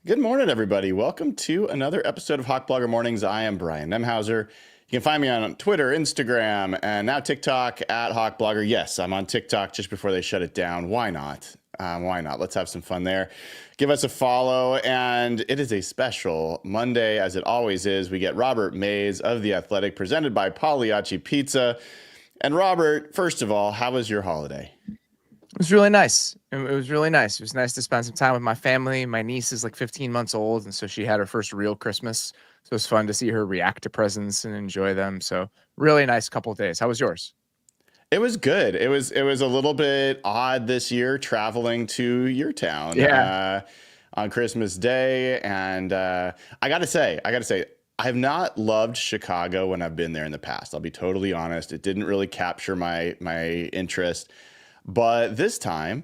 Good morning, everybody. Welcome to another episode of Hawk Blogger Mornings. I am Brian Nemhauser. You can find me on Twitter, Instagram, and now TikTok at Hawk Blogger. Yes, I'm on TikTok just before they shut it down. Why not? Why not? Let's have some fun there. Give us a follow. And it is a special Monday, as it always is. We get Robert Mays of The Athletic, presented by Pagliacci Pizza. And Robert, first of all, how was your holiday? It was really nice. It was really nice. It was nice to spend some time with my family. My niece is like 15 months old, and so she had her first real Christmas. So it was fun to see her react to presents and enjoy them. So really nice couple of days. How was yours? It was good. It was a little bit odd this year traveling to your town on Christmas Day, and I gotta say, I have not loved Chicago when I've been there in the past. I'll be totally honest. It didn't really capture my interest. But this time,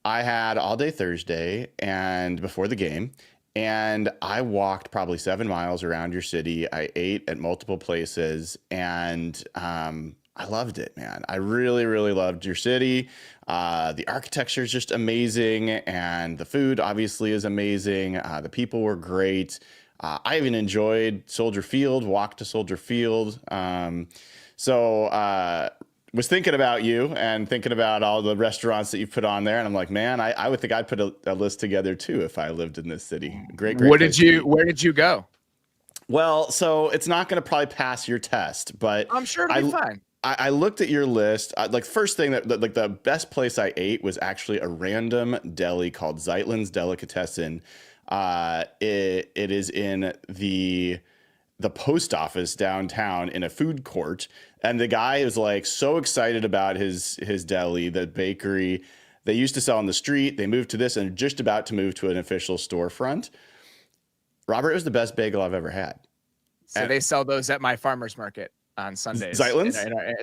I had all day Thursday and before the game, and I walked probably 7 miles around your city. I ate at multiple places, and I loved it, man. I really, really loved your city. The architecture is just amazing, and the food obviously is amazing. The people were great. I even enjoyed Soldier Field, walked to Soldier Field. Was thinking about you and thinking about all the restaurants that you've put on there. And I'm like, man, I would think I'd put a list together too if I lived in this city. Great. Where did you go? Well, so it's not going to probably pass your test, but I'm sure it'll be fine. I looked at your list. Like first thing that like the best place I ate was actually a random deli called Zeitlin's Delicatessen. It is in the post office downtown in a food court. And the guy is like so excited about his deli, the bakery. They used to sell on the street. They moved to this and just about to move to an official storefront. Robert, it was the best bagel I've ever had. So they sell those at my farmer's market on Sundays. Zeitlin's?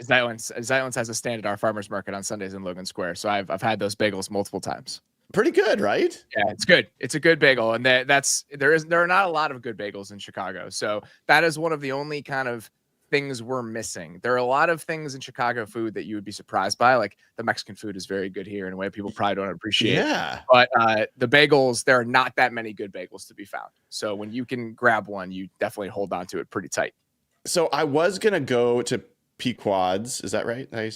Zeitlin's has a stand at our farmer's market on Sundays in Logan Square. So I've had those bagels multiple times. Pretty good, right? Yeah, it's good. It's a good bagel, and there are not a lot of good bagels in Chicago. So that is one of the only kind of things we're missing. There are a lot of things in Chicago food that you would be surprised by. Like the Mexican food is very good here in a way people probably don't appreciate. Yeah. But the bagels, there are not that many good bagels to be found. So when you can grab one, you definitely hold on to it pretty tight. So I was gonna go to Pequod's. Is that right? I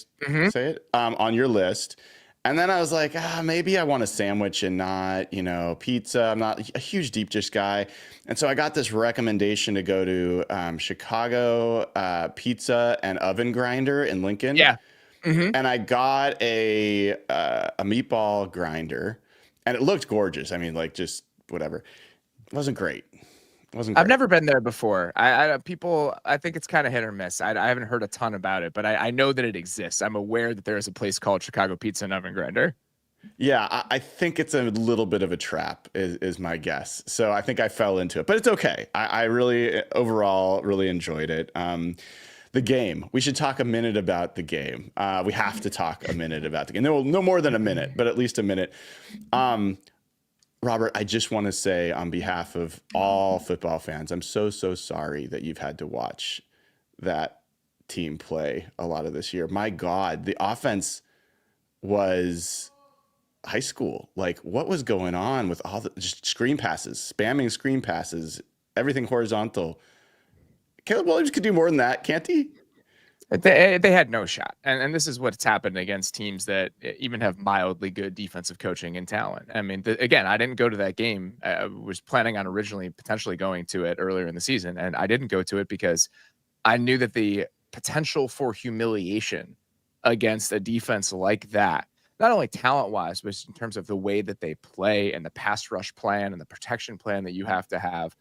say it on your list. And then I was like, maybe I want a sandwich and not, pizza. I'm not a huge deep dish guy. And so I got this recommendation to go to Chicago Pizza and Oven Grinder in Lincoln. Yeah. And I got a meatball grinder, and it looked gorgeous. I mean, like just whatever. It wasn't great. I've never been there before. I think it's kind of hit or miss. I haven't heard a ton about it, but I know that it exists. I'm aware that there is a place called Chicago Pizza and Oven Grinder. Yeah, I think it's a little bit of a trap is my guess. So I think I fell into it, but it's okay. I really overall really enjoyed it. The game. We should talk a minute about the game. We have to talk a minute about the game. No more than a minute, but at least a minute. Robert, I just want to say on behalf of all football fans, I'm so sorry that you've had to watch that team play a lot of this year. My God, the offense was high school. Like, what was going on with all the just screen passes, spamming screen passes, everything horizontal? Caleb Williams could do more than that, can't he? They had no shot. And this is what's happened against teams that even have mildly good defensive coaching and talent. I mean, again, I didn't go to that game. I was planning on originally potentially going to it earlier in the season, and I didn't go to it because I knew that the potential for humiliation against a defense like that, not only talent-wise, but in terms of the way that they play and the pass rush plan and the protection plan that you have to have.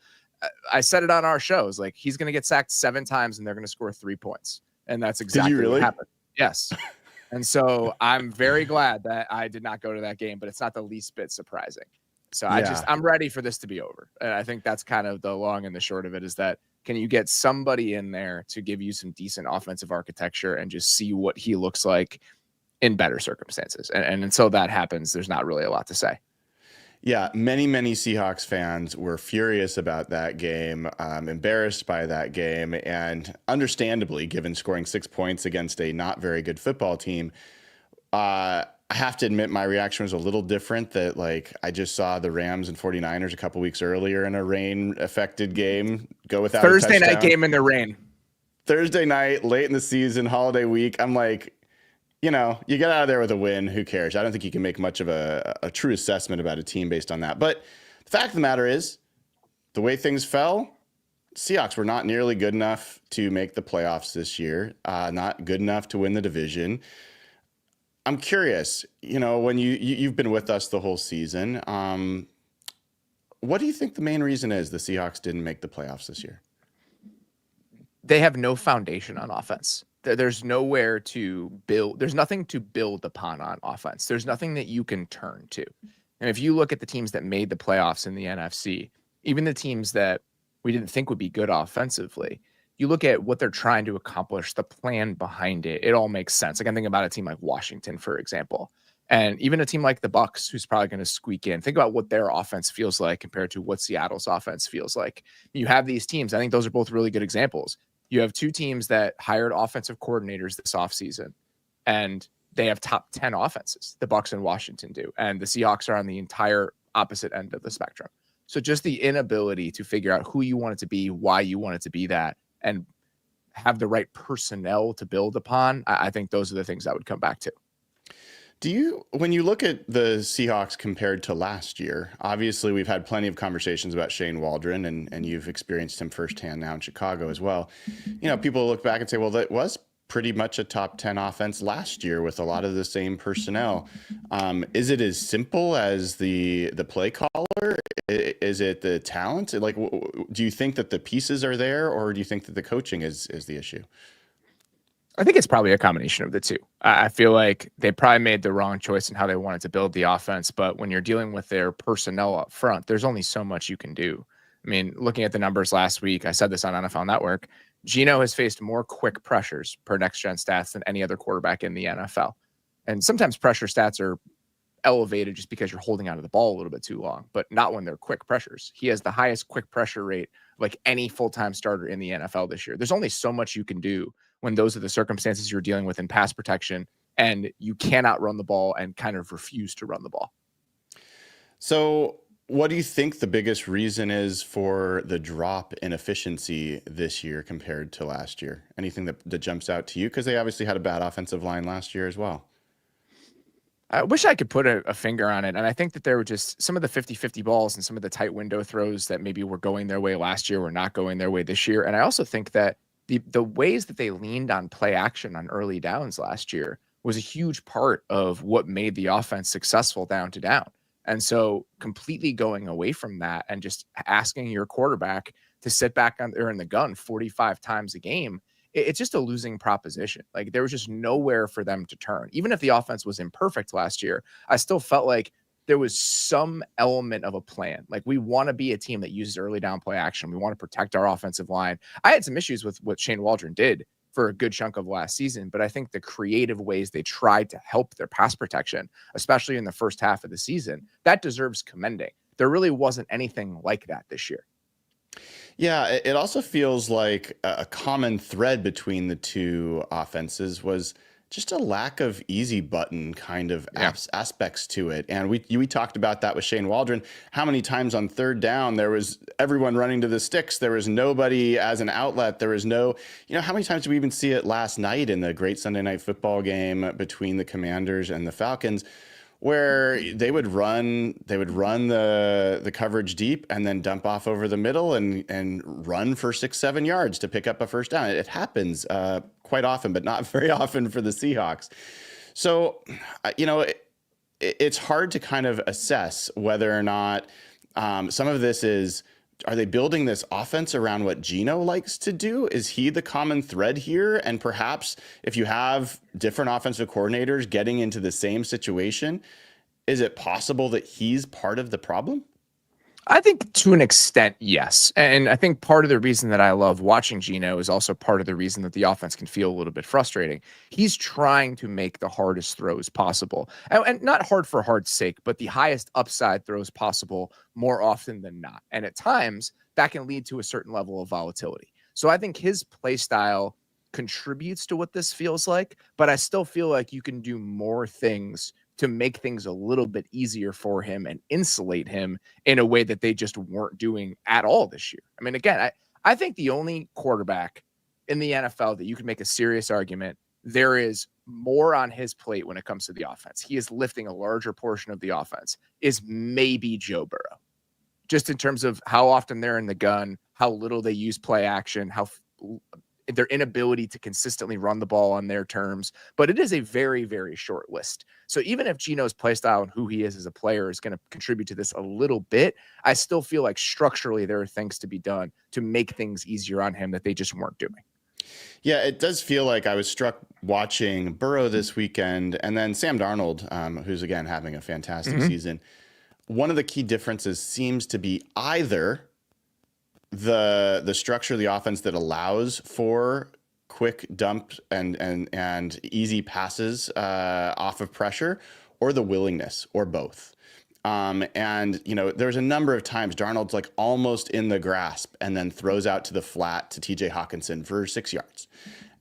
I said it on our shows, like he's going to get sacked 7 times and they're going to score 3 points. And that's exactly what happened. Yes. And so I'm very glad that I did not go to that game, but it's not the least bit surprising. So I'm ready for this to be over. And I think that's kind of the long and the short of it, is that can you get somebody in there to give you some decent offensive architecture and just see what he looks like in better circumstances? And until that happens, there's not really a lot to say. Yeah, many Seahawks fans were furious about that game, embarrassed by that game, and understandably, given scoring 6 points against a not very good football team. I I have to admit my reaction was a little different. That like I just saw the Rams and 49ers a couple weeks earlier in a rain affected game go without Thursday a touchdown. night game in the rain. Thursday night, late in the season, holiday week. I'm like, you get out of there with a win. Who cares? I don't think you can make much of a true assessment about a team based on that. But the fact of the matter is, the way things fell, Seahawks were not nearly good enough to make the playoffs this year. Not good enough to win the division. I'm curious, when you've been with us the whole season, what do you think the main reason is the Seahawks didn't make the playoffs this year? They have no foundation on offense. There's nowhere to build. There's nothing to build upon on offense. There's nothing that you can turn to. And if you look at the teams that made the playoffs in the NFC, even the teams that we didn't think would be good offensively, you look at what they're trying to accomplish, the plan behind it, it all makes sense. Like I'm thinking about a team like Washington, for example, and even a team like the Bucks, who's probably going to squeak in. Think about what their offense feels like compared to what Seattle's offense feels like. You have these teams. I think those are both really good examples. You have two teams that hired offensive coordinators this offseason, and they have top 10 offenses. The Bucks and Washington do, and the Seahawks are on the entire opposite end of the spectrum. So just the inability to figure out who you want it to be, why you want it to be that, and have the right personnel to build upon, I think those are the things I would come back to. When you look at the Seahawks compared to last year, obviously we've had plenty of conversations about Shane Waldron, and you've experienced him firsthand now in Chicago as well. People look back and say, well, that was pretty much a top 10 offense last year with a lot of the same personnel. Is it as simple as the play caller? Is it the talent? Like, do you think that the pieces are there, or do you think that the coaching is the issue? I think it's probably a combination of the two. I feel like they probably made the wrong choice in how they wanted to build the offense, but when you're dealing with their personnel up front, there's only so much you can do. I mean, looking at the numbers last week, I said this on NFL Network, Geno has faced more quick pressures per next-gen stats than any other quarterback in the NFL. And sometimes pressure stats are elevated just because you're holding onto the ball a little bit too long, but not when they're quick pressures. He has the highest quick pressure rate of like any full-time starter in the NFL this year. There's only so much you can do when those are the circumstances you're dealing with in pass protection, and you cannot run the ball and kind of refuse to run the ball. So what do you think the biggest reason is for the drop in efficiency this year compared to last year? Anything that jumps out to you? Because they obviously had a bad offensive line last year as well. I wish I could put a finger on it. And I think that there were just some of the 50-50 balls and some of the tight window throws that maybe were going their way last year were not going their way this year. And I also think that the ways that they leaned on play action on early downs last year was a huge part of what made the offense successful down to down. And so completely going away from that and just asking your quarterback to sit back on there in the gun 45 times a game, it's just a losing proposition. Like there was just nowhere for them to turn. Even if the offense was imperfect last year, I still felt like there was some element of a plan. Like we want to be a team that uses early down play action. We want to protect our offensive line. I had some issues with what Shane Waldron did for a good chunk of last season, but I think the creative ways they tried to help their pass protection, especially in the first half of the season, that deserves commending. There really wasn't anything like that this year. Yeah, it also feels like a common thread between the two offenses was just a lack of easy button kind of aspects to it. And we talked about that with Shane Waldron. How many times on third down there was everyone running to the sticks? There was nobody as an outlet. There was no, how many times did we even see it last night in the great Sunday night football game between the Commanders and the Falcons, where they would run the coverage deep and then dump off over the middle and run for 6-7 yards to pick up a first down. It happens quite often, but not very often for the Seahawks. So, it's hard to kind of assess whether or not some of this is, are they building this offense around what Geno likes to do? Is he the common thread here? And perhaps if you have different offensive coordinators getting into the same situation, is it possible that he's part of the problem? I think to an extent, yes. And I think part of the reason that I love watching Geno is also part of the reason that the offense can feel a little bit frustrating. He's trying to make the hardest throws possible. And not hard for hard's sake, but the highest upside throws possible more often than not. And at times, that can lead to a certain level of volatility. So I think his play style contributes to what this feels like, but I still feel like you can do more things to make things a little bit easier for him and insulate him in a way that they just weren't doing at all this year. I mean, again, I think the only quarterback in the NFL that you can make a serious argument there is more on his plate when it comes to the offense. He is lifting a larger portion of the offense is maybe Joe Burrow, just in terms of how often they're in the gun, how little they use play action, how their inability to consistently run the ball on their terms. But it is a very, very short list. So even if Geno's play style and who he is as a player is going to contribute to this a little bit, I still feel like structurally there are things to be done to make things easier on him that they just weren't doing. Yeah, it does feel like I was struck watching Burrow this weekend and then Sam Darnold, who's, again, having a fantastic season. One of the key differences seems to be either the structure of the offense that allows for quick dump and easy passes off of pressure, or the willingness, or both. And, you know, there's a number of times Darnold's like almost in the grasp and then throws out to the flat to TJ Hawkinson for 6 yards.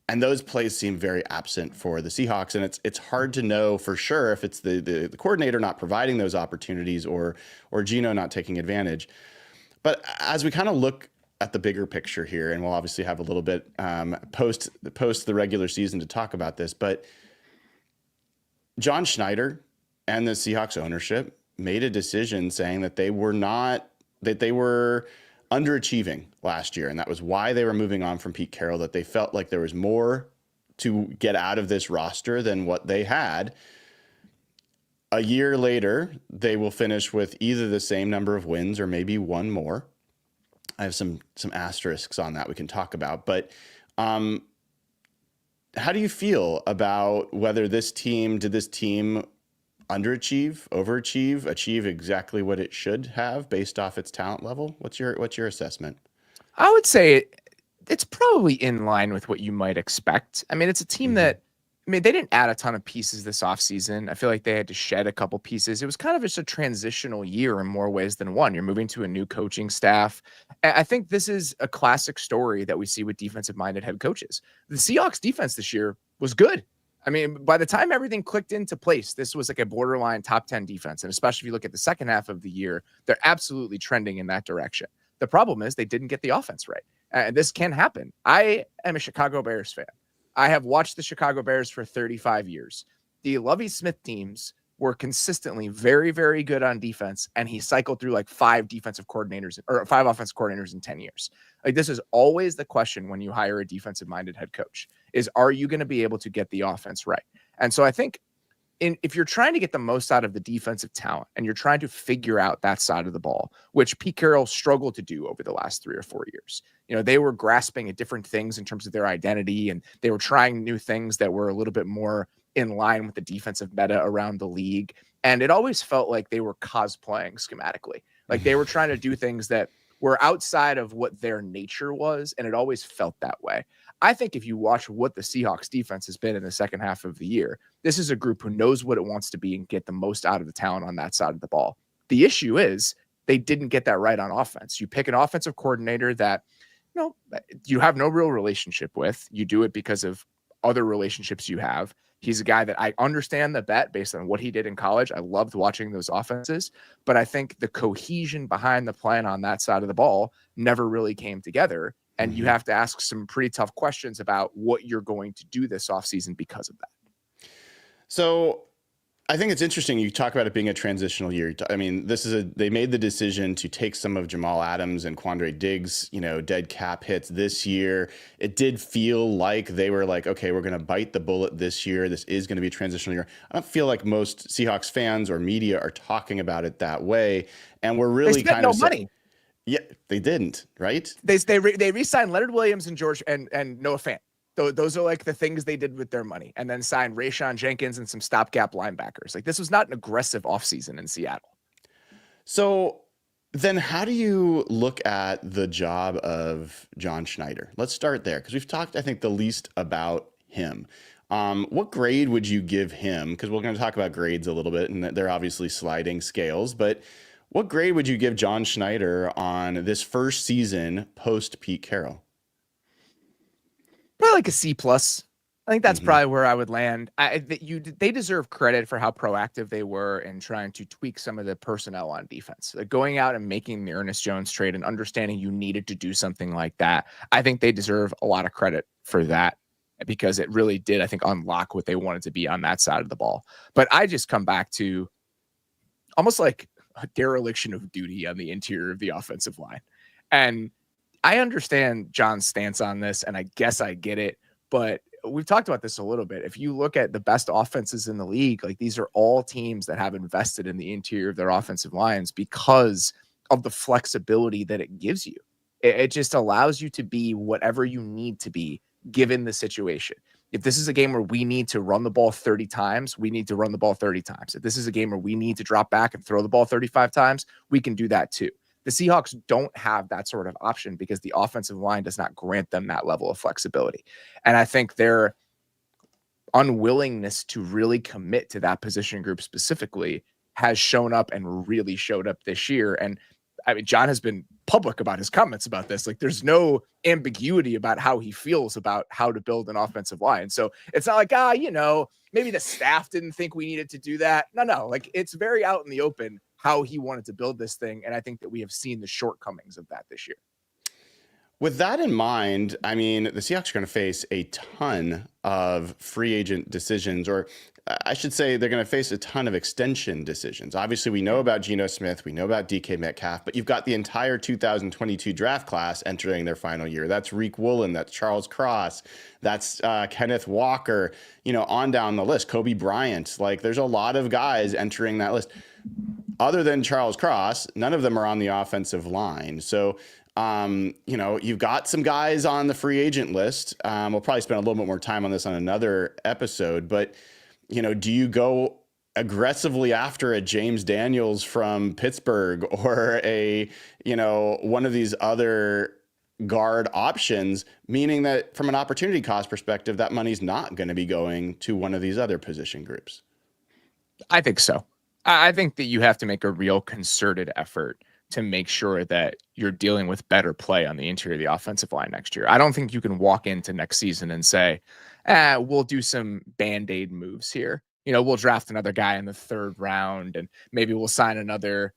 And those plays seem very absent for the Seahawks. And it's hard to know for sure if it's the coordinator not providing those opportunities or Geno not taking advantage. But as we kind of look at the bigger picture here, and we'll obviously have a little bit post the regular season to talk about this, but John Schneider and the Seahawks ownership made a decision saying that they were underachieving last year. And that was why they were moving on from Pete Carroll, that they felt like there was more to get out of this roster than what they had. A year later, they will finish with either the same number of wins or maybe one more. I have some asterisks on that we can talk about. But how do you feel about whether this team underachieve, overachieve, achieve exactly what it should have based off its talent level? What's your assessment? I would say it's probably in line with what you might expect. I mean, it's a team that, I mean, they didn't add a ton of pieces this offseason. I feel like they had to shed a couple pieces. It was kind of just a transitional year in more ways than one. You're moving to a new coaching staff. I think this is a classic story that we see with defensive-minded head coaches. The Seahawks defense this year was good. I mean, by the time everything clicked into place, this was like a borderline top 10 defense. And especially if you look at the second half of the year, they're absolutely trending in that direction. The problem is they didn't get the offense right. And this can happen. I am a Chicago Bears fan. I have watched the Chicago Bears for 35 years. The Lovie Smith teams were consistently very, very good on defense. And he cycled through like 5 offensive coordinators in 10 years. Like, this is always the question when you hire a defensive minded head coach is, are you going to be able to get the offense right? And so I think if you're trying to get the most out of the defensive talent and you're trying to figure out that side of the ball, which Pete Carroll struggled to do over the last 3 or 4 years, you know, they were grasping at different things in terms of their identity, and they were trying new things that were a little bit more in line with the defensive meta around the league. And it always felt like they were cosplaying schematically. Like they were trying to do things that were outside of what their nature was. And it always felt that way. I think if you watch what the Seahawks defense has been in the second half of the year, this is a group who knows what it wants to be and get the most out of the talent on that side of the ball. The issue is they didn't get that right on offense. You pick an offensive coordinator that, you know, you have no real relationship with. You do it because of other relationships you have. He's a guy that I understand the bet based on what he did in college. I loved watching those offenses, but I think the cohesion behind the plan on that side of the ball never really came together. And you have to ask some pretty tough questions about what you're going to do this offseason because of that. So I think it's interesting. You talk about it being a transitional year. I mean, they made the decision to take some of Jamal Adams and Quandre Diggs, you know, dead cap hits this year. It did feel like they were like, okay, we're going to bite the bullet this year. This is going to be a transitional year. I don't feel like most Seahawks fans or media are talking about it that way. And we're really kind of money. Yeah, they didn't, right? They re-signed Leonard Williams and George and Noah Fant. Those are like the things they did with their money, and then signed Rayshon Jenkins and some stopgap linebackers. Like, this was not an aggressive offseason in Seattle. So then how do you look at the job of John Schneider? Let's start there, because we've talked, I think, the least about him. What grade would you give him? Because we're going to talk about grades a little bit, and they're obviously sliding scales, but what grade would you give John Schneider on this first season post Pete Carroll? Probably like a C+. I think that's probably where I would land. They deserve credit for how proactive they were in trying to tweak some of the personnel on defense. Like going out and making the Ernest Jones trade and understanding you needed to do something like that. I think they deserve a lot of credit for that because it really did, I think, unlock what they wanted to be on that side of the ball. But I just come back to almost like a dereliction of duty on the interior of the offensive line. And I understand John's stance on this, and I guess I get it, but we've talked about this a little bit. If you look at the best offenses in the league, like these are all teams that have invested in the interior of their offensive lines because of the flexibility that it gives you. It just allows you to be whatever you need to be given the situation. If this is a game where we need to run the ball 30 times, we need to run the ball 30 times. If this is a game where we need to drop back and throw the ball 35 times, we can do that too. The Seahawks don't have that sort of option because the offensive line does not grant them that level of flexibility. And I think their unwillingness to really commit to that position group specifically has shown up and really showed up this year. And I mean, John has been public about his comments about this. Like there's no ambiguity about how he feels about how to build an offensive line. So it's not like, maybe the staff didn't think we needed to do that. No, like it's very out in the open how he wanted to build this thing. And I think that we have seen the shortcomings of that this year. With that in mind, I mean, the Seahawks are going to face a ton of free agent decisions, or I should say they're going to face a ton of extension decisions. Obviously, we know about Geno Smith. We know about DK Metcalf, but you've got the entire 2022 draft class entering their final year. That's Reek Woolen. That's Charles Cross. That's Kenneth Walker, on down the list. Kobe Bryant. Like there's a lot of guys entering that list. Other than Charles Cross, none of them are on the offensive line. So, you've got some guys on the free agent list. We'll probably spend a little bit more time on this on another episode, but, do you go aggressively after a James Daniels from Pittsburgh or one of these other guard options, meaning that from an opportunity cost perspective, that money's not going to be going to one of these other position groups? I think so. I think that you have to make a real concerted effort to make sure that you're dealing with better play on the interior of the offensive line next year. I don't think you can walk into next season and say, we'll do some Band-Aid moves here. We'll draft another guy in the 3rd round and maybe we'll sign another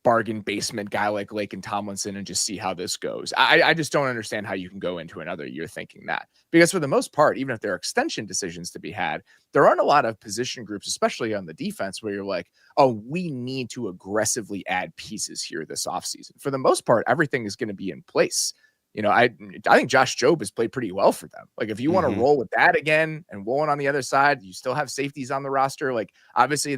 bargain basement guy like Laken Tomlinson and just see how this goes. I just don't understand how you can go into another year thinking that, because for the most part, even if there are extension decisions to be had, there aren't a lot of position groups, especially on the defense, where you're like, oh, we need to aggressively add pieces here this offseason. For the most part, everything is going to be in place. I think Josh Jobe has played pretty well for them. Like if you want to roll with that again and Woolen on the other side, you still have safeties on the roster. Like obviously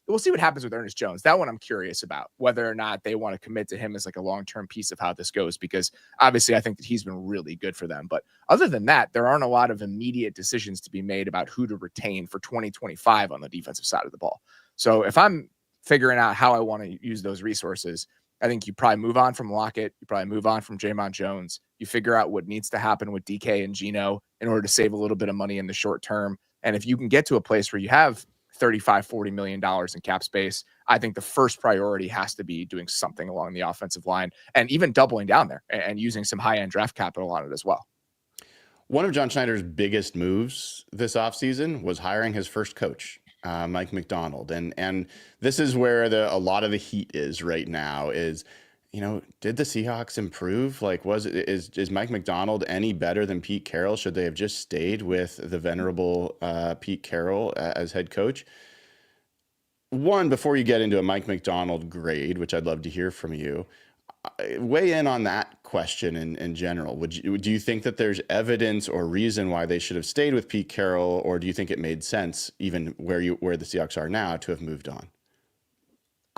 we'll see what happens with Ernest Jones. That one I'm curious about, whether or not they want to commit to him as like a long-term piece of how this goes, because obviously I think that he's been really good for them. But other than that, there aren't a lot of immediate decisions to be made about who to retain for 2025 on the defensive side of the ball. So if I'm figuring out how I want to use those resources, I think you probably move on from Lockett. You probably move on from Jamon Jones. You figure out what needs to happen with DK and Geno in order to save a little bit of money in the short term. And if you can get to a place where you have $35-40 million in cap space, I think the first priority has to be doing something along the offensive line and even doubling down there and using some high-end draft capital on it as well. One of John Schneider's biggest moves this offseason was hiring his first coach, Mike Macdonald. And this is where a lot of the heat is right now is, did the Seahawks improve? Like, is Mike Macdonald any better than Pete Carroll? Should they have just stayed with the venerable Pete Carroll as head coach? One, before you get into a Mike Macdonald grade, which I'd love to hear from you, weigh in on that question in general. Do you think that there's evidence or reason why they should have stayed with Pete Carroll, or do you think it made sense, even where the Seahawks are now, to have moved on?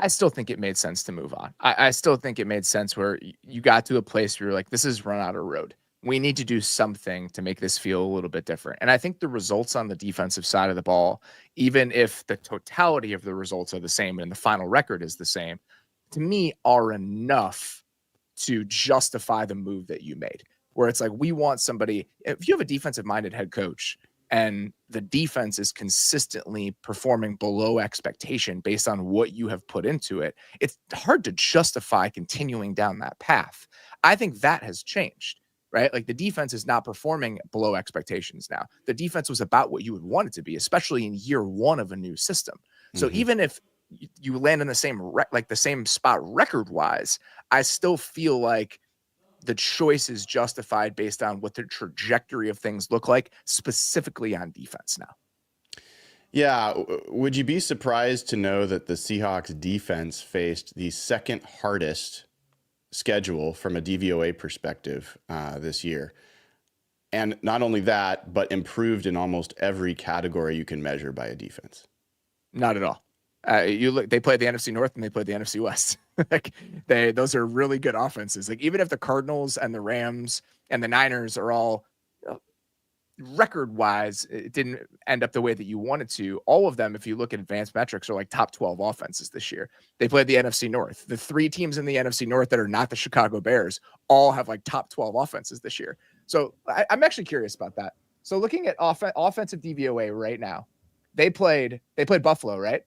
I still think it made sense to move on. I still think it made sense where you got to a place where you're like, this is run out of road. We need to do something to make this feel a little bit different. And I think the results on the defensive side of the ball, even if the totality of the results are the same and the final record is the same, to me are enough to justify the move that you made, where it's like, we want somebody, if you have a defensive minded head coach and the defense is consistently performing below expectation based on what you have put into it, it's hard to justify continuing down that path. I think that has changed. right? Like the defense is not performing below expectations now. The defense was about what you would want it to be, especially in year one of a new system. So even if you land in the same the same spot record wise, I still feel like the choice is justified based on what the trajectory of things look like, specifically on defense now. Yeah. Would you be surprised to know that the Seahawks defense faced the second hardest schedule from a DVOA perspective this year? And not only that, but improved in almost every category you can measure by a defense. Not at all. You look, they played the NFC North and they played the NFC West. Like those are really good offenses. Like even if the Cardinals and the Rams and the Niners are all record wise, it didn't end up the way that you wanted to. All of them, if you look at advanced metrics, are like top 12 offenses this year. They played the NFC North. The three teams in the NFC North that are not the Chicago Bears all have like top 12 offenses this year. So I'm actually curious about that. So looking at offensive DVOA right now, they played Buffalo, right?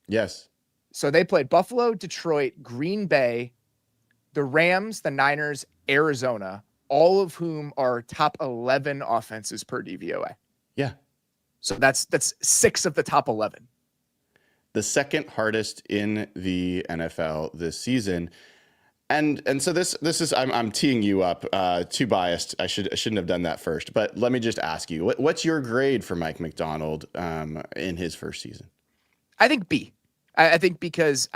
Yes. So they played Buffalo, Detroit, Green Bay, the Rams, the Niners, Arizona, all of whom are top 11 offenses per DVOA. Yeah. So that's 6 of the top 11. The second hardest in the NFL this season. And so this is I'm teeing you up, too biased. I shouldn't have done that first. But let me just ask you, what's your grade for Mike Macdonald in his first season? I think B. I think because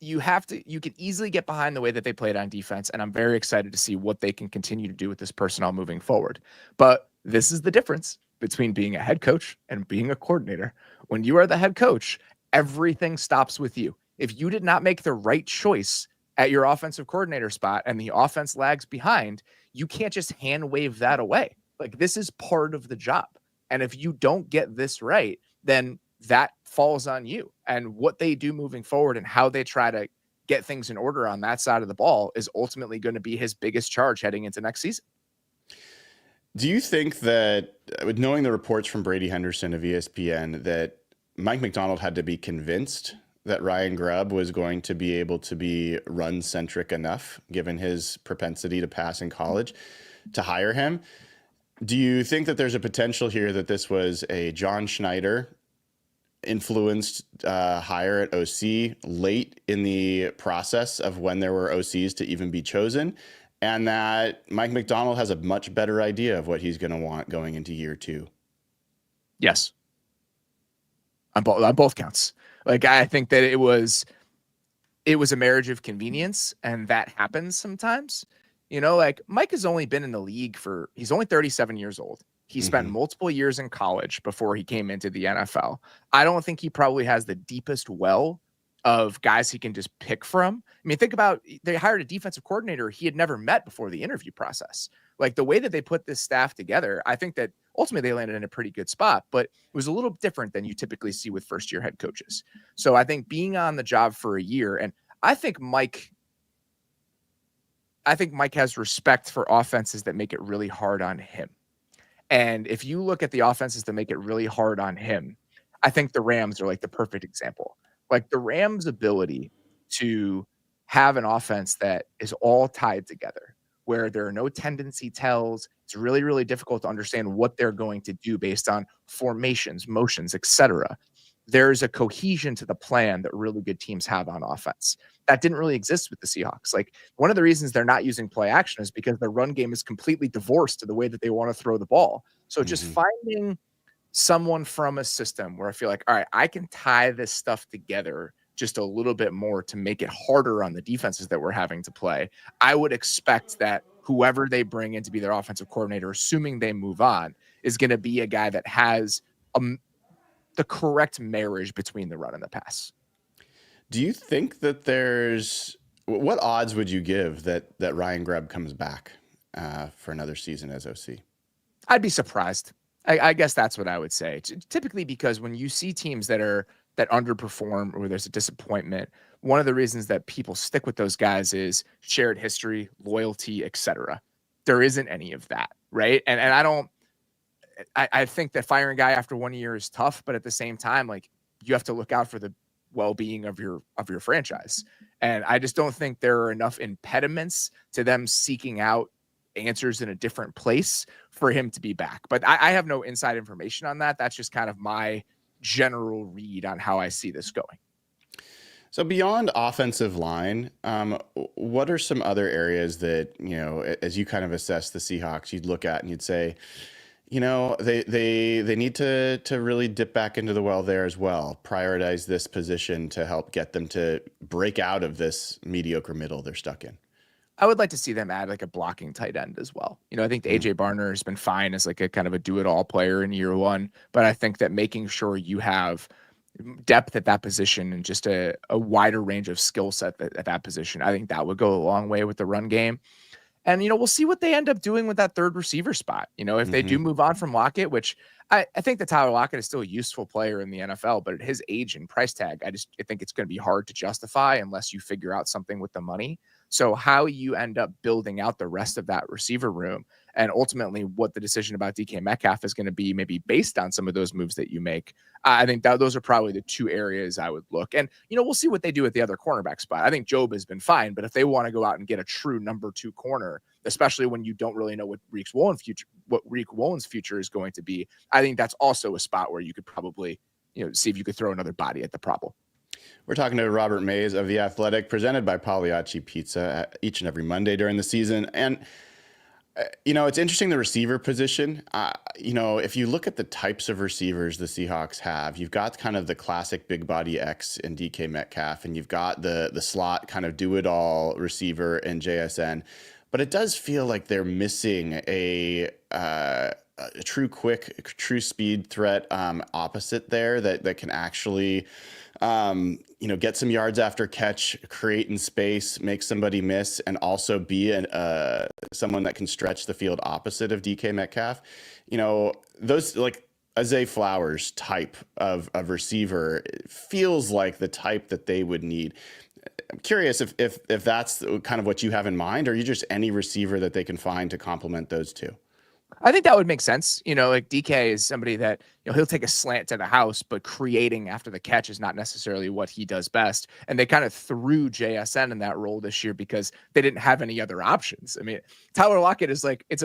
you can easily get behind the way that they played on defense, and I'm very excited to see what they can continue to do with this personnel moving forward. But this is the difference between being a head coach and being a coordinator. When you are the head coach, everything stops with you. If you did not make the right choice at your offensive coordinator spot and the offense lags behind, you can't just hand wave that away. Like this is part of the job. And if you don't get this right, then that falls on you. And what they do moving forward and how they try to get things in order on that side of the ball is ultimately going to be his biggest charge heading into next season. Do you think that, with knowing the reports from Brady Henderson of ESPN, that Mike Macdonald had to be convinced that Ryan Grubb was going to be able to be run-centric enough, given his propensity to pass in college, to hire him? Do you think that there's a potential here that this was a John Schneider influenced hire at OC late in the process of when there were OCs to even be chosen, and that Mike Macdonald has a much better idea of what he's going to want going into year 2? Yes. On both counts. Like, I think that it was a marriage of convenience, and that happens sometimes. You know, like Mike has only been in the league he's only 37 years old. He spent multiple years in college before he came into the NFL. I don't think he probably has the deepest well of guys he can just pick from. I mean, think about, they hired a defensive coordinator he had never met before the interview process. Like the way that they put this staff together, I think that ultimately they landed in a pretty good spot, but it was a little different than you typically see with first-year head coaches. So I think being on the job for a year, and I think Mike has respect for offenses that make it really hard on him. And if you look at the offenses that make it really hard on him, I think the Rams are like the perfect example. Like the Rams' ability to have an offense that is all tied together, where there are no tendency tells. It's really, really difficult to understand what they're going to do based on formations, motions, etc. There's a cohesion to the plan that really good teams have on offense. That didn't really exist with the Seahawks. Like one of the reasons they're not using play action is because their run game is completely divorced to the way that they want to throw the ball. So just finding someone from a system where I feel like, all right, I can tie this stuff together just a little bit more to make it harder on the defenses that we're having to play. I would expect that whoever they bring in to be their offensive coordinator, assuming they move on, is going to be a guy that has the correct marriage between the run and the pass. Do you think that what odds would you give that Ryan Grubb comes back for another season as OC? I'd be surprised. I guess that's what I would say. Typically, because when you see teams that underperform or there's a disappointment, one of the reasons that people stick with those guys is shared history, loyalty, etc. There isn't any of that, right? And I think that firing a guy after 1 year is tough, but at the same time, like you have to look out for the well-being of your franchise. And I just don't think there are enough impediments to them seeking out answers in a different place for him to be back. But I have no inside information on that. That's just kind of my general read on how I see this going. So beyond offensive line, what are some other areas that, as you kind of assess the Seahawks, you'd look at and you'd say, they need to really dip back into the well there as well, prioritize this position to help get them to break out of this mediocre middle they're stuck in? I would like to see them add like a blocking tight end as well. I think AJ Barner has been fine as like a kind of a do-it-all player in year one, but I think that making sure you have depth at that position and just a wider range of skill set at that position, I think that would go a long way with the run game. And, we'll see what they end up doing with that third receiver spot. If they do move on from Lockett, which I think that Tyler Lockett is still a useful player in the NFL, but at his age and price tag, I think it's going to be hard to justify unless you figure out something with the money. So how you end up building out the rest of that receiver room and ultimately what the decision about DK Metcalf is going to be maybe based on some of those moves that you make. I think that those are probably the two areas I would look. And, we'll see what they do at the other cornerback spot. I think Job has been fine, but if they want to go out and get a true number 2 corner, especially when you don't really know what Riq Woolen's future is going to be, I think that's also a spot where you could probably, see if you could throw another body at the problem. We're talking to Robert Mays of The Athletic, presented by Pagliacci Pizza each and every Monday during the season. And, it's interesting, the receiver position. If you look at the types of receivers the Seahawks have, you've got kind of the classic big body X in DK Metcalf, and you've got the slot kind of do-it-all receiver in JSN. But it does feel like they're missing a true quick, true speed threat opposite there that can actually get some yards after catch, create in space, make somebody miss, and also be someone that can stretch the field opposite of DK Metcalf. Those like a Zay Flowers type of receiver feels like the type that they would need. I'm curious if that's kind of what you have in mind, or are you just any receiver that they can find to complement those two? I think that would make sense. Like DK is somebody that, he'll take a slant to the house, but creating after the catch is not necessarily what he does best. And they kind of threw JSN in that role this year because they didn't have any other options. I mean, Tyler Lockett is like, it's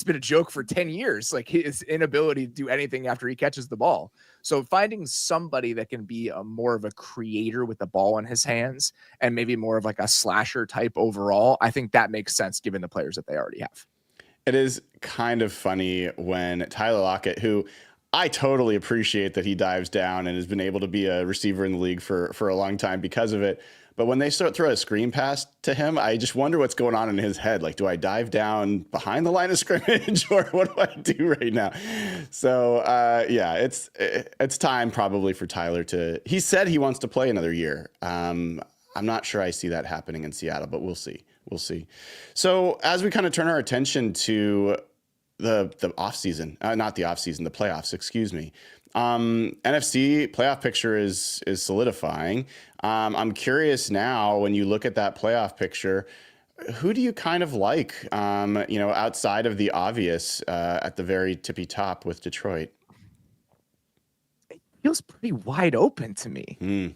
been a joke for 10 years, like his inability to do anything after he catches the ball. So finding somebody that can be more of a creator with the ball in his hands and maybe more of like a slasher type overall, I think that makes sense given the players that they already have. It is kind of funny when Tyler Lockett, who I totally appreciate that he dives down and has been able to be a receiver in the league for a long time because of it. But when they start throw a screen pass to him, I just wonder what's going on in his head. Like, do I dive down behind the line of scrimmage or what do I do right now? So, it's time probably for Tyler he said he wants to play another year. I'm not sure I see that happening in Seattle, but we'll see. We'll see. So as we kind of turn our attention to the offseason, not the offseason, the playoffs, excuse me. NFC playoff picture is solidifying. I'm curious now, when you look at that playoff picture, who do you kind of like, outside of the obvious at the very tippy top with Detroit? Feels pretty wide open to me.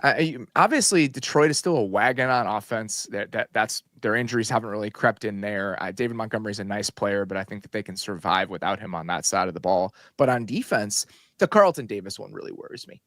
Obviously, Detroit is still a wagon on offense. That's their injuries haven't really crept in there. David Montgomery is a nice player, but I think that they can survive without him on that side of the ball. But on defense, the Carlton Davis one really worries me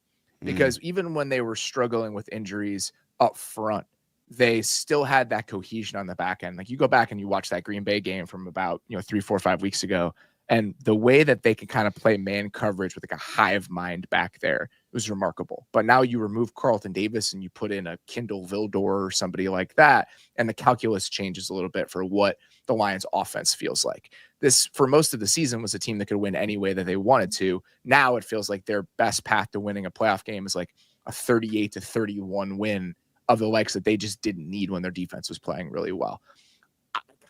because even when they were struggling with injuries up front, they still had that cohesion on the back end. Like you go back and you watch that Green Bay game from about 3, 4, 5 weeks ago. And the way that they can kind of play man coverage with like a hive mind back there was remarkable. But now you remove Carlton Davis and you put in a Kindle Vildor or somebody like that, and the calculus changes a little bit for what the Lions offense feels like. This, for most of the season, was a team that could win any way that they wanted to. Now it feels like their best path to winning a playoff game is like a 38-31 win of the likes that they just didn't need when their defense was playing really well.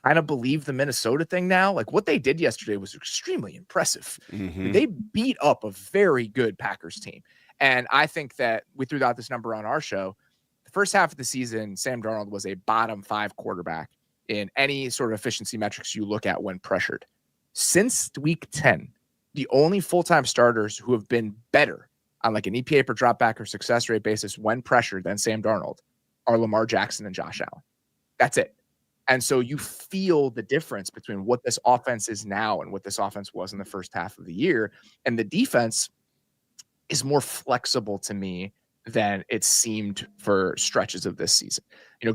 Kind of believe the Minnesota thing now. Like what they did yesterday was extremely impressive. They beat up a very good Packers team. And I think that we threw out this number on our show. The first half of the season, Sam Darnold was a bottom 5 quarterback in any sort of efficiency metrics you look at when pressured. Since week 10, the only full-time starters who have been better on like an EPA per dropback or success rate basis when pressured than Sam Darnold are Lamar Jackson and Josh Allen. That's it. And so you feel the difference between what this offense is now and what this offense was in the first half of the year. And the defense is more flexible to me than it seemed for stretches of this season.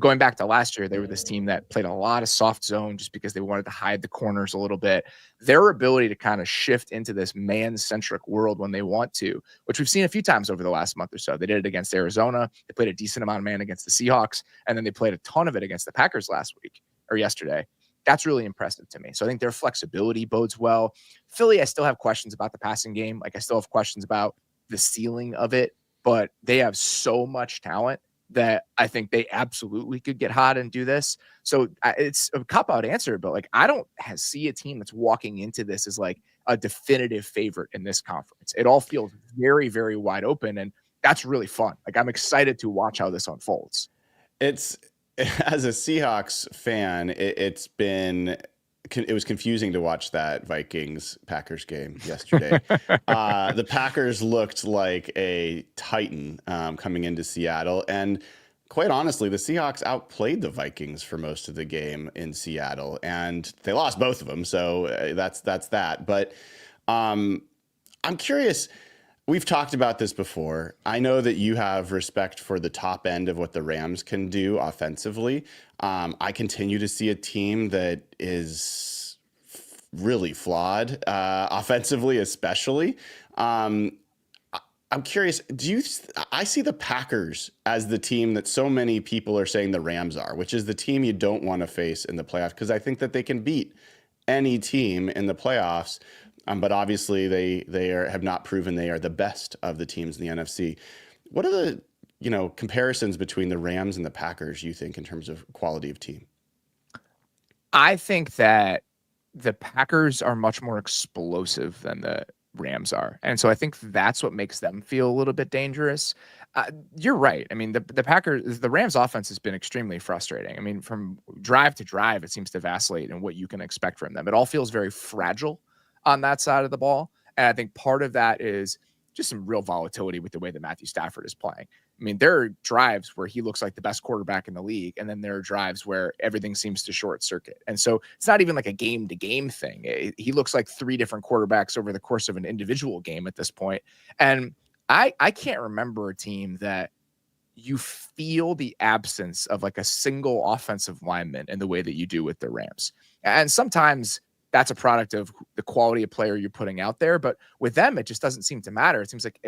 Going back to last year, they were this team that played a lot of soft zone just because they wanted to hide the corners a little bit. Their ability to kind of shift into this man-centric world when they want to, which we've seen a few times over the last month or so. They did it against Arizona. They played a decent amount of man against the Seahawks, and then they played a ton of it against the Packers last week or yesterday. That's really impressive to me. So I think their flexibility bodes well. Philly, I still have questions about the passing game. I still have questions about the ceiling of it, but they have so much talent that I think they absolutely could get hot and do this. So it's a cop-out answer, but I don't see a team that's walking into this as a definitive favorite in this conference. It all feels very, very wide open, and that's really fun. I'm excited to watch how this unfolds. As a Seahawks fan, it was confusing to watch that Vikings-Packers game yesterday. The Packers looked like a titan coming into Seattle. And quite honestly, the Seahawks outplayed the Vikings for most of the game in Seattle. And they lost both of them, so that's that. But I'm curious. We've talked about this before. I know that you have respect for the top end of what the Rams can do offensively. I continue to see a team that is really flawed offensively, especially. I'm curious, I see the Packers as the team that so many people are saying the Rams are, which is the team you don't want to face in the playoffs, because I think that they can beat any team in the playoffs. But obviously they have not proven they are the best of the teams in the NFC. What are the comparisons between the Rams and the Packers, you think, in terms of quality of team? I think that the Packers are much more explosive than the Rams are. And so I think that's what makes them feel a little bit dangerous. You're right. I mean, the Rams offense has been extremely frustrating. I mean, from drive to drive, it seems to vacillate in what you can expect from them. It all feels very fragile on that side of the ball. And I think part of that is just some real volatility with the way that Matthew Stafford is playing. I mean, there are drives where he looks like the best quarterback in the league, and then there are drives where everything seems to short circuit. And so it's not even a game-to-game thing. He looks like three different quarterbacks over the course of an individual game at this point. And I can't remember a team that you feel the absence of a single offensive lineman in the way that you do with the Rams. And sometimes that's a product of the quality of player you're putting out there. But with them, it just doesn't seem to matter. It seems like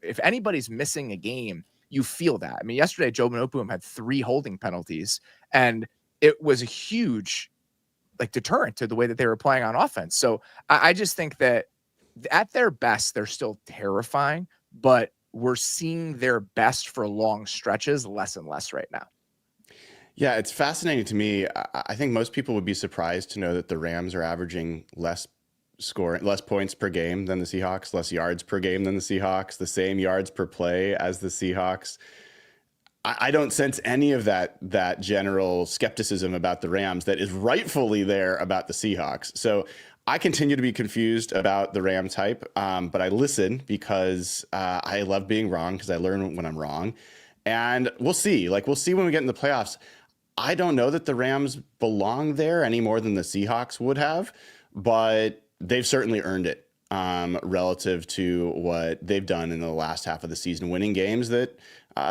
if anybody's missing a game, you feel that. I mean, yesterday, Joe Manopuam had 3 holding penalties, and it was a huge deterrent to the way that they were playing on offense. So I just think that at their best, they're still terrifying, but we're seeing their best for long stretches less and less right now. Yeah, it's fascinating to me. I think most people would be surprised to know that the Rams are averaging less points per game than the Seahawks, less yards per game than the Seahawks, the same yards per play as the Seahawks. I don't sense any of that general skepticism about the Rams that is rightfully there about the Seahawks. So I continue to be confused about the Rams hype, but I listen because I love being wrong, because I learn when I'm wrong. And we'll see. We'll see when we get in the playoffs. I don't know that the Rams belong there any more than the Seahawks would have, but they've certainly earned it relative to what they've done in the last half of the season, winning games that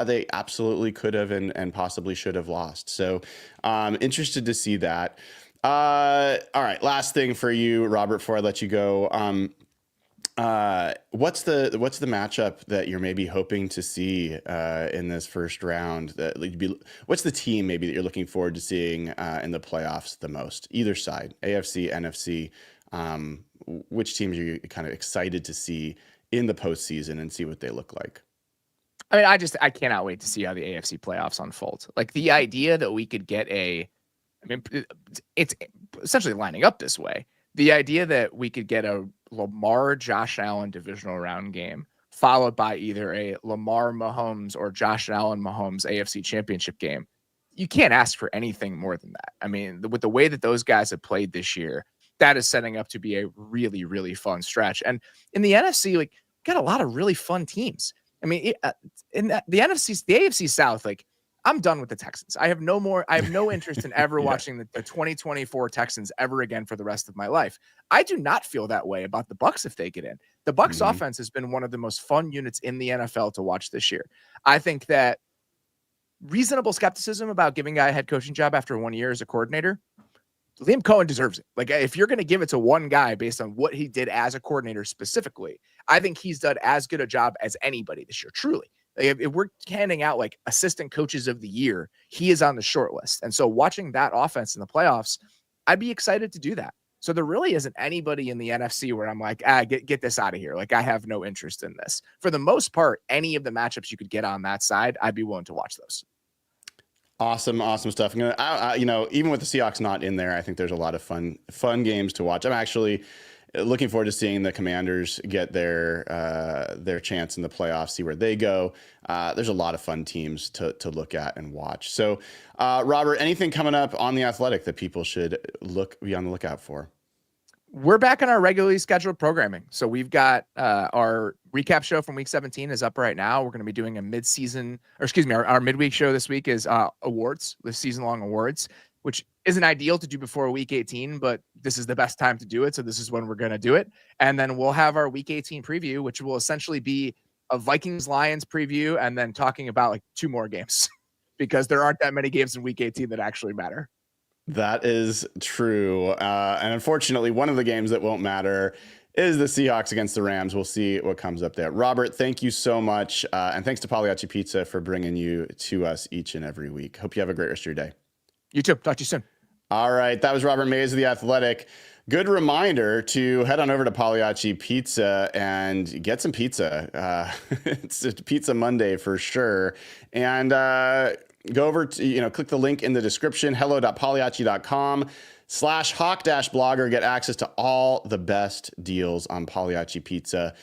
they absolutely could have and possibly should have lost. So interested to see that. All right, last thing for you, Robert, before I let you go. What's the matchup that you're maybe hoping to see in this first round? What's the team maybe that you're looking forward to seeing in the playoffs the most? Either side, AFC, NFC. Which teams are you kind of excited to see in the postseason and see what they look like? I mean, I cannot wait to see how the AFC playoffs unfold. The idea that we could get it's essentially lining up this way. The idea that we could get a Lamar Josh Allen divisional round game followed by either a Lamar Mahomes or Josh Allen Mahomes AFC championship game. You can't ask for anything more than that. I mean, with the way that those guys have played this year, that is setting up to be a really, really fun stretch. And in the NFC, got a lot of really fun teams. I mean, in the AFC South, I'm done with the Texans. I have no interest in ever watching the 2024 Texans ever again for the rest of my life. I do not feel that way about the Bucs if they get in. The Bucs offense has been one of the most fun units in the NFL to watch this year. I think that reasonable skepticism about giving a guy a head coaching job after 1 year as a coordinator, Liam Cohen deserves it. Like, if you're going to give it to one guy based on what he did as a coordinator specifically, I think he's done as good a job as anybody this year, truly. Like, if we're handing out like assistant coaches of the year, he is on the short list. And so watching that offense in the playoffs, I'd be excited to do that. So there really isn't anybody in the NFC where I'm like, get this out of here. Like, I have no interest in this. For the most part, any of the matchups you could get on that side, I'd be willing to watch those. Awesome stuff. Even with the Seahawks not in there, I think there's a lot of fun games to watch. I'm actually looking forward to seeing the Commanders get their chance in the playoffs, see where they go. There's a lot of fun teams to look at and watch. So, Robert, anything coming up on The Athletic that people should be on the lookout for? We're back on our regularly scheduled programming. So we've got our recap show from week 17 is up right now. We're going to be doing our midweek show this week is awards, the season-long awards, which isn't ideal to do before week 18, but this is the best time to do it. So this is when we're going to do it. And then we'll have our week 18 preview, which will essentially be a Vikings-Lions preview and then talking about like 2 more games because there aren't that many games in week 18 that actually matter. That is true. And unfortunately, one of the games that won't matter is the Seahawks against the Rams. We'll see what comes up there. Robert, thank you so much. And thanks to Pagliacci Pizza for bringing you to us each and every week. Hope you have a great rest of your day. You too. Talk to you soon. All right. That was Robert Mays of The Athletic. Good reminder to head on over to Pagliacci Pizza and get some pizza. It's a Pizza Monday for sure. And go over to, click the link in the description, hello.pagliacci.com/hawk-blogger. Get access to all the best deals on Pagliacci Pizza.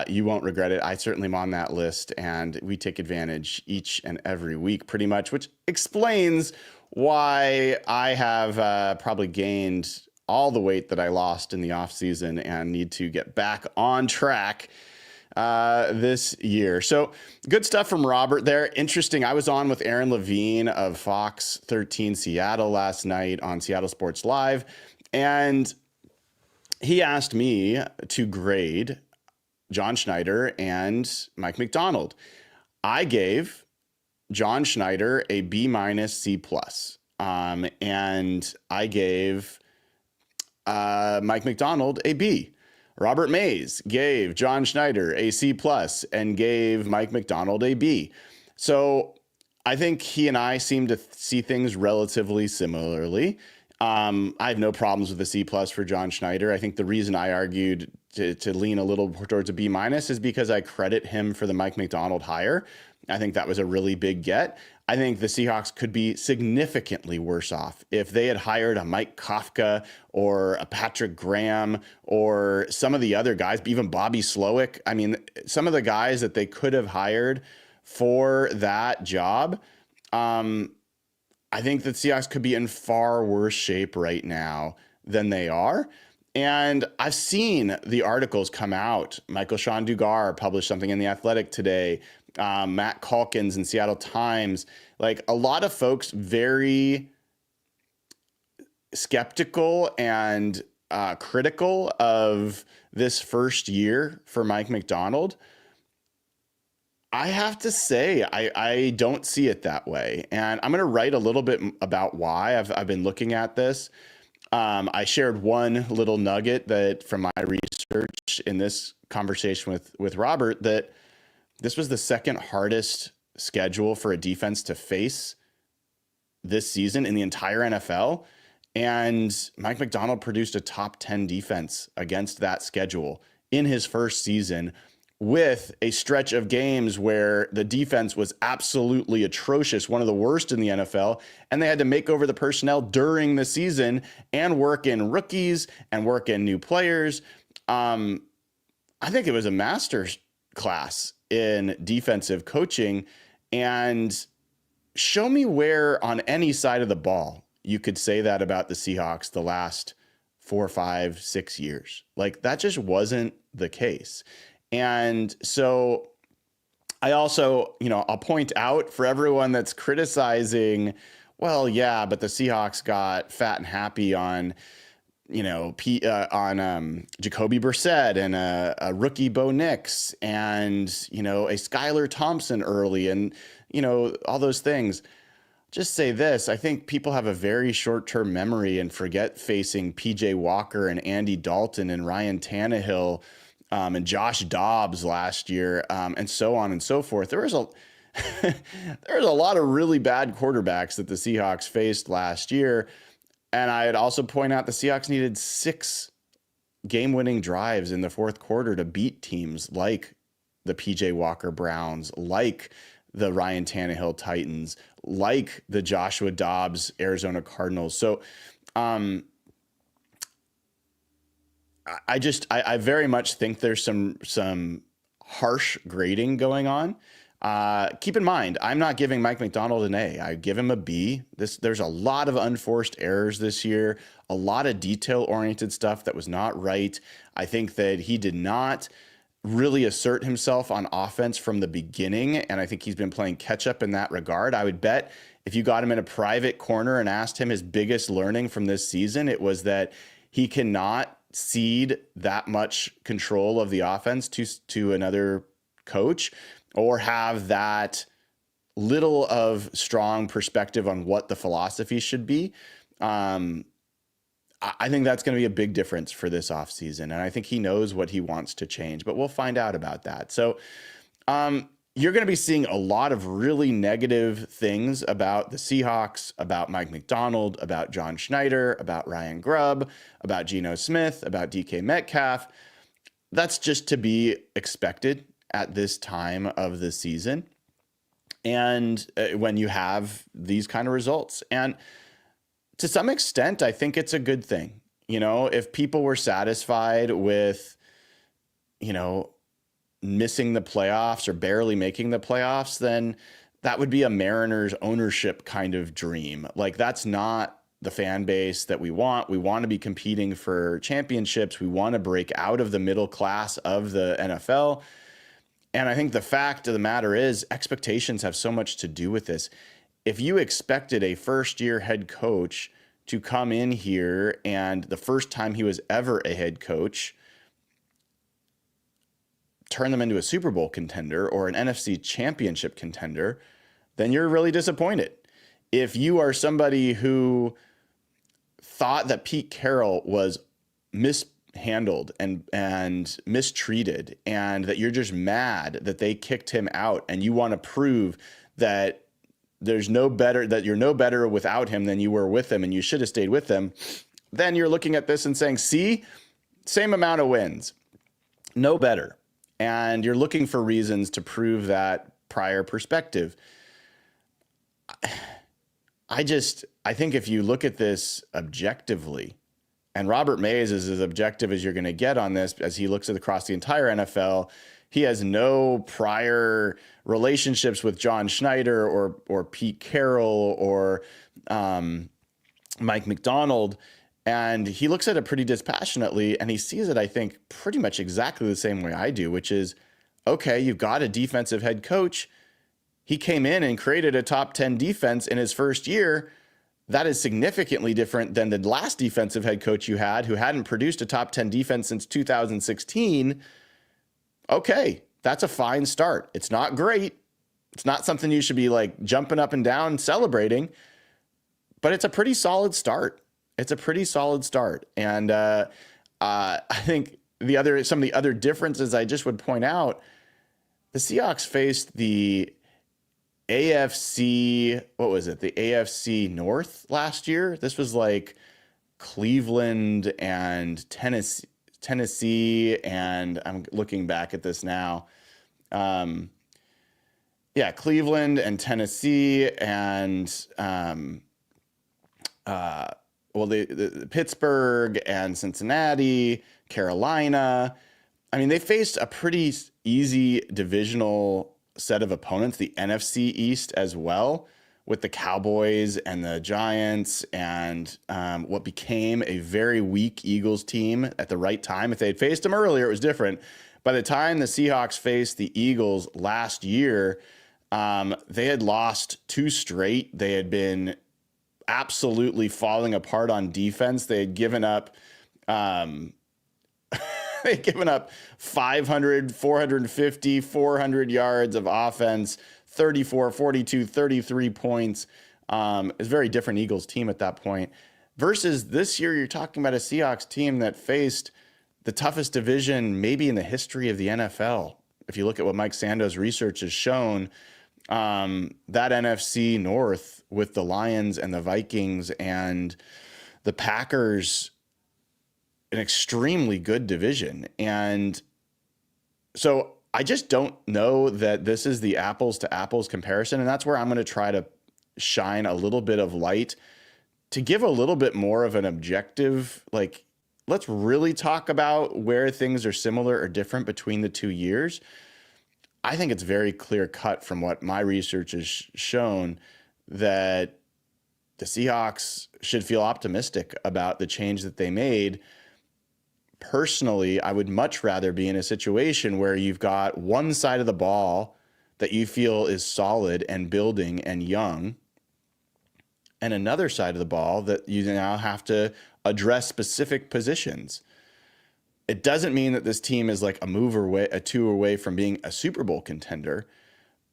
You won't regret it. I certainly am on that list, and we take advantage each and every week pretty much, which explains why I have probably gained all the weight that I lost in the offseason and need to get back on track this year. So good stuff from Robert there. Interesting. I was on with Aaron Levine of Fox 13 Seattle last night on Seattle Sports Live, and he asked me to grade John Schneider and Mike Macdonald. I gave John Schneider a B- C+. And I gave Mike Macdonald a B. Robert Mays gave John Schneider a C+ and gave Mike Macdonald a B. So I think he and I seem to see things relatively similarly. I have no problems with a C+ for John Schneider. I think the reason I argued to lean a little towards a B- is because I credit him for the Mike Macdonald hire. I think that was a really big get. I think the Seahawks could be significantly worse off if they had hired a Mike Kafka or a Patrick Graham or some of the other guys, even Bobby Slowick. I mean, some of the guys that they could have hired for that job, I think that Seahawks could be in far worse shape right now than they are. And I've seen the articles come out. Michael Sean Dugar published something in The Athletic today. Matt Calkins in Seattle Times, like a lot of folks very skeptical and critical of this first year for Mike Macdonald. I have to say, I don't see it that way. And I'm going to write a little bit about why I've been looking at this. I shared one little nugget that from my research in this conversation with Robert, that this was the second hardest schedule for a defense to face this season in the entire NFL. And Mike Macdonald produced a top 10 defense against that schedule in his first season, with a stretch of games where the defense was absolutely atrocious, one of the worst in the NFL, and they had to make over the personnel during the season and work in rookies and work in new players. I think it was a master's class in defensive coaching. And show me where on any side of the ball you could say that about the Seahawks the last 4, 5, 6 years. Like, that just wasn't the case. And so I also, I'll point out for everyone that's criticizing, well, yeah, but the Seahawks got fat and happy on, Jacoby Brissett and a rookie Bo Nix and, a Skylar Thompson early and, all those things. Just say this. I think people have a very short-term memory and forget facing PJ Walker and Andy Dalton and Ryan Tannehill and Josh Dobbs last year, and so on and so forth. There was a lot of really bad quarterbacks that the Seahawks faced last year. And I'd also point out the Seahawks needed 6 game-winning drives in the fourth quarter to beat teams like the PJ Walker Browns, like the Ryan Tannehill Titans, like the Joshua Dobbs Arizona Cardinals. So I very much think there's some harsh grading going on. Keep in mind, I'm not giving Mike Macdonald an A. I give him a B. There's a lot of unforced errors this year, a lot of detail-oriented stuff that was not right. I think that he did not really assert himself on offense from the beginning, and I think he's been playing catch-up in that regard. I would bet if you got him in a private corner and asked him his biggest learning from this season, it was that he cannot cede that much control of the offense to another coach, or have that little of strong perspective on what the philosophy should be. I think that's going to be a big difference for this offseason. And I think he knows what he wants to change, but we'll find out about that. So you're going to be seeing a lot of really negative things about the Seahawks, about Mike Macdonald, about John Schneider, about Ryan Grubb, about Geno Smith, about DK Metcalf. That's just to be expected at this time of the season. And when you have these kind of results, and to some extent, I think it's a good thing. If people were satisfied with, missing the playoffs or barely making the playoffs, then that would be a Mariners ownership kind of dream. Like, that's not the fan base that we want. We want to be competing for championships. We want to break out of the middle class of the NFL. And I think the fact of the matter is expectations have so much to do with this. If you expected a first-year head coach to come in here and the first time he was ever a head coach, turn them into a Super Bowl contender or an NFC championship contender, then you're really disappointed. If you are somebody who thought that Pete Carroll was mishandled and mistreated, and that you're just mad that they kicked him out, and you want to prove that you're no better without him than you were with him, and you should have stayed with them, then you're looking at this and saying, see, same amount of wins, no better. And you're looking for reasons to prove that prior perspective. I think if you look at this objectively, and Robert Mays is as objective as you're going to get on this as he looks at across the entire NFL. He has no prior relationships with John Schneider or Pete Carroll or Mike Macdonald. And he looks at it pretty dispassionately, and he sees it, I think, pretty much exactly the same way I do, which is, okay, you've got a defensive head coach. He came in and created a top 10 defense in his first year. That is significantly different than the last defensive head coach you had, who hadn't produced a top 10 defense since 2016. Okay, that's a fine start. It's not great. It's not something you should be like jumping up and down celebrating, but it's a pretty solid start. It's a pretty solid start. And I think some of the other differences I just would point out, the Seahawks faced the AFC, what was it? The AFC North last year. This was like Cleveland and Tennessee, and I'm looking back at this now. Cleveland and Tennessee and the Pittsburgh and Cincinnati, Carolina. I mean, they faced a pretty easy divisional set of opponents, the NFC East as well, with the Cowboys and the Giants and what became a very weak Eagles team at the right time. If they had faced them earlier, it was different. By the time the Seahawks faced the Eagles last year, they had lost 2 straight. They had been absolutely falling apart on defense. They had given up, they'd given up 500, 450, 400 yards of offense, 34, 42, 33 points. It's a very different Eagles team at that point. Versus this year, you're talking about a Seahawks team that faced the toughest division maybe in the history of the NFL. If you look at what Mike Sando's research has shown, that NFC North with the Lions and the Vikings and the Packers, an extremely good division. And so I just don't know that this is the apples to apples comparison. And that's where I'm going to try to shine a little bit of light to give a little bit more of an objective, like, let's really talk about where things are similar or different between the 2 years. I think it's very clear cut from what my research has shown that the Seahawks should feel optimistic about the change that they made. Personally, I would much rather be in a situation where you've got one side of the ball that you feel is solid and building and young, and another side of the ball that you now have to address specific positions. It doesn't mean that this team is like a 2 away from being a Super Bowl contender,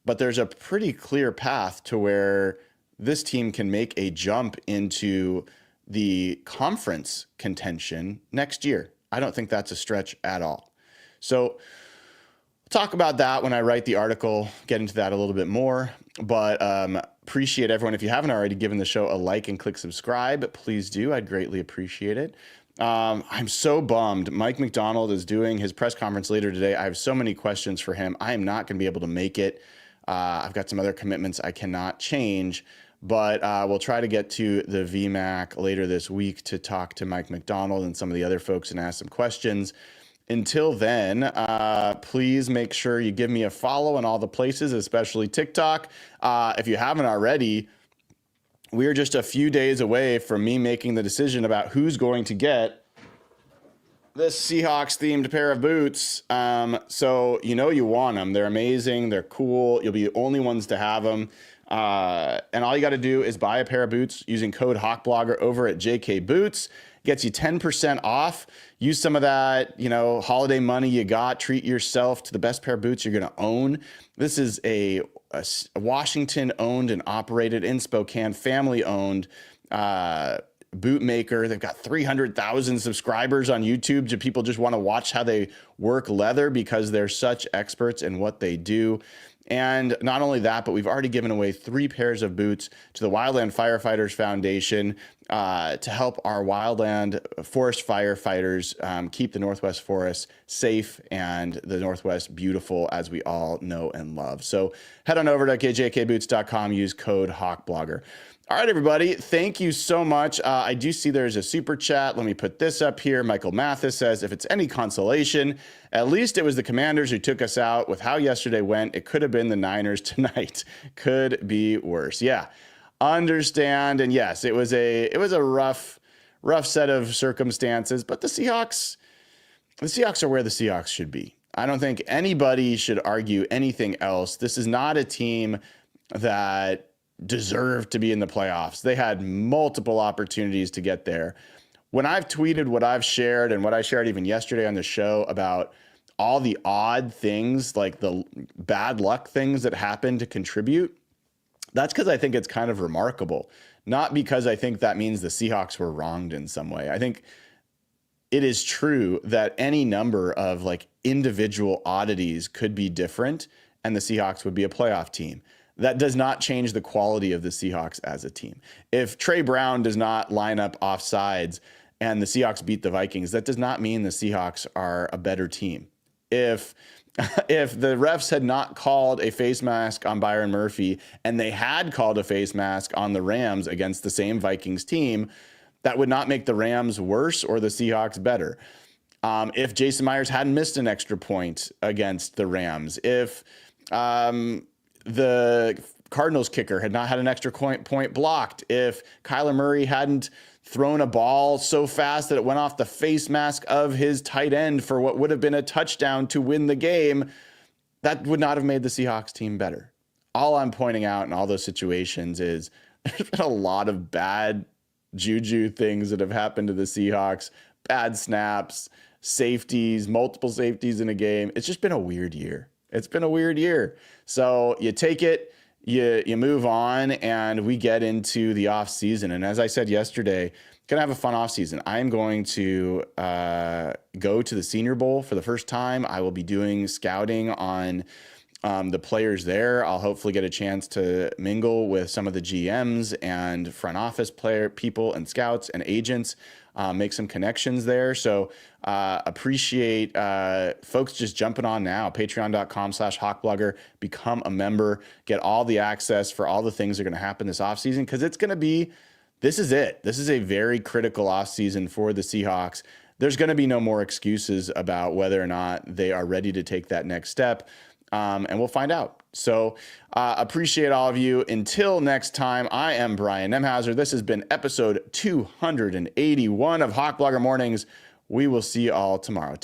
but there's a pretty clear path to where this team can make a jump into the conference contention next year. I don't think that's a stretch at all. So we'll talk about that when I write the article, get into that a little bit more. But appreciate everyone. If you haven't already given the show a like and click subscribe, please do. I'd greatly appreciate it. I'm so bummed. Mike Macdonald is doing his press conference later today. I have so many questions for him. I am not going to be able to make it. I've got some other commitments I cannot change, but we'll try to get to the VMAC later this week to talk to Mike Macdonald and some of the other folks and ask some questions. Until then, please make sure you give me a follow on all the places, especially TikTok. If you haven't already, we are just a few days away from me making the decision about who's going to get this Seahawks themed pair of boots. So you know you want them. They're amazing. They're cool. You'll be the only ones to have them. And all you got to do is buy a pair of boots using code HawkBlogger over at JK Boots. Gets you 10% off. Use some of that, holiday money you got. Treat yourself to the best pair of boots you're going to own. This is a Washington owned and operated, in Spokane, family owned boot maker. They've got 300,000 subscribers on YouTube. People just want to watch how they work leather because they're such experts in what they do. And not only that, but we've already given away 3 pairs of boots to the Wildland Firefighters Foundation to help our wildland forest firefighters keep the Northwest forests safe and the Northwest beautiful, as we all know and love. So head on over to jkboots.com, use code HawkBlogger. All right, everybody, thank you so much. I do see there's a super chat. Let me put this up here. Michael Mathis says, if it's any consolation, at least it was the Commanders who took us out. With how yesterday went, it could have been the Niners tonight. Could be worse. Yeah, understand. And yes, it was a rough set of circumstances, but the Seahawks are where the Seahawks should be. I don't think anybody should argue anything else. This is not a team that deserved to be in the playoffs. They had multiple opportunities to get there. When I've tweeted what I've shared and what I shared even yesterday on the show about all the odd things, like the bad luck things that happened to contribute, that's because I think it's kind of remarkable. Not because I think that means the Seahawks were wronged in some way. I think it is true that any number of individual oddities could be different and the Seahawks would be a playoff team. That does not change the quality of the Seahawks as a team. If Trey Brown does not line up off sides and the Seahawks beat the Vikings, that does not mean the Seahawks are a better team. If the refs had not called a face mask on Byron Murphy and they had called a face mask on the Rams against the same Vikings team, that would not make the Rams worse or the Seahawks better. If Jason Myers hadn't missed an extra point against the Rams, if the Cardinals kicker had not had an extra point blocked, if Kyler Murray hadn't thrown a ball so fast that it went off the face mask of his tight end for what would have been a touchdown to win the game, that would not have made the Seahawks team better. All I'm pointing out in all those situations is there's been a lot of bad juju things that have happened to the Seahawks, bad snaps, safeties, multiple safeties in a game. It's just been a weird year. It's been a weird year. So you take it, you move on, and we get into the off season. And as I said yesterday, gonna have a fun off season. I'm going to go to the Senior Bowl for the first time. I will be doing scouting on the players there. I'll hopefully get a chance to mingle with some of the GMs and front office people and scouts and agents, make some connections there. So appreciate folks just jumping on now. Patreon.com/hawkblogger. Become a member. Get all the access for all the things that are going to happen this offseason, because it's going to be, this is it. This is a very critical offseason for the Seahawks. There's going to be no more excuses about whether or not they are ready to take that next step. And we'll find out. So appreciate all of you. Until next time, I am Brian Nemhauser. This has been episode 281 of Hawk Blogger Mornings. We will see you all tomorrow.